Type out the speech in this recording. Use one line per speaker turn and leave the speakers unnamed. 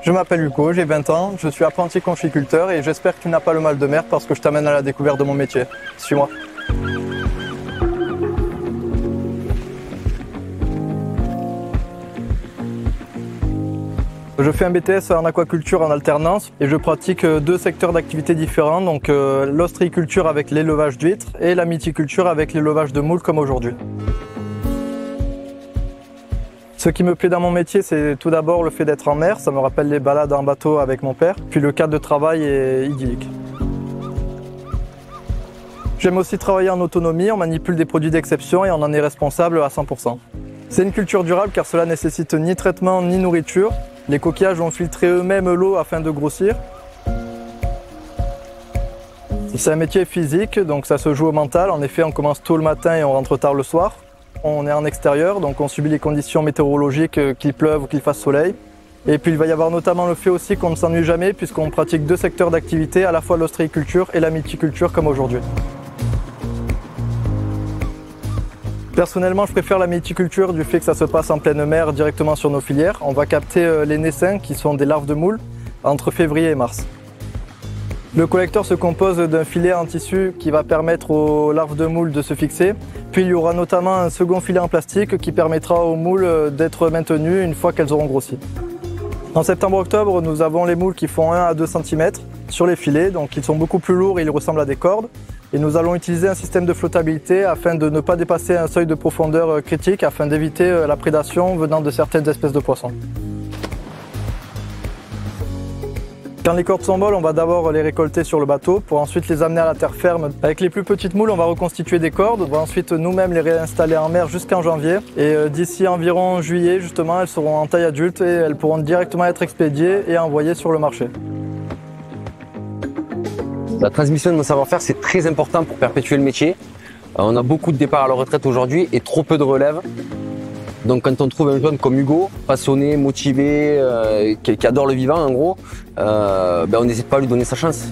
Je m'appelle Hugo, j'ai 20 ans, je suis apprenti conchiculteur et j'espère que tu n'as pas le mal de mer parce que je t'amène à la découverte de mon métier. Suis-moi. Je fais un BTS en aquaculture en alternance et je pratique deux secteurs d'activité différents, donc l'ostréiculture avec l'élevage d'huîtres et la mythiculture avec l'élevage de moules comme aujourd'hui. Ce qui me plaît dans mon métier, c'est tout d'abord le fait d'être en mer, ça me rappelle les balades en bateau avec mon père, puis le cadre de travail est idyllique. J'aime aussi travailler en autonomie, on manipule des produits d'exception et on en est responsable à 100%. C'est une culture durable car cela nécessite ni traitement ni nourriture. Les coquillages vont filtrer eux-mêmes l'eau afin de grossir. C'est un métier physique, donc ça se joue au mental. En effet, on commence tôt le matin et on rentre tard le soir. On est en extérieur, donc on subit les conditions météorologiques, qu'il pleuve ou qu'il fasse soleil. Et puis il va y avoir notamment le fait aussi qu'on ne s'ennuie jamais puisqu'on pratique deux secteurs d'activité, à la fois l'ostréiculture et la mythiculture comme aujourd'hui. Personnellement, je préfère la mythiculture du fait que ça se passe en pleine mer directement sur nos filières. On va capter les naissins qui sont des larves de moules entre février et mars. Le collecteur se compose d'un filet en tissu qui va permettre aux larves de moules de se fixer. Puis il y aura notamment un second filet en plastique qui permettra aux moules d'être maintenues une fois qu'elles auront grossi. En septembre-octobre, nous avons les moules qui font 1 à 2 cm sur les filets, donc ils sont beaucoup plus lourds et ils ressemblent à des cordes. Et nous allons utiliser un système de flottabilité afin de ne pas dépasser un seuil de profondeur critique afin d'éviter la prédation venant de certaines espèces de poissons. Quand les cordes sont molles, on va d'abord les récolter sur le bateau pour ensuite les amener à la terre ferme. Avec les plus petites moules, on va reconstituer des cordes, on va ensuite nous-mêmes les réinstaller en mer jusqu'en janvier. Et d'ici environ juillet, justement, elles seront en taille adulte et elles pourront directement être expédiées et envoyées sur le marché.
La transmission de mon savoir-faire, c'est très important pour perpétuer le métier. On a beaucoup de départs à la retraite aujourd'hui et trop peu de relève. Donc quand on trouve un jeune comme Hugo, passionné, motivé, qui adore le vivant en gros, on n'hésite pas à lui donner sa chance.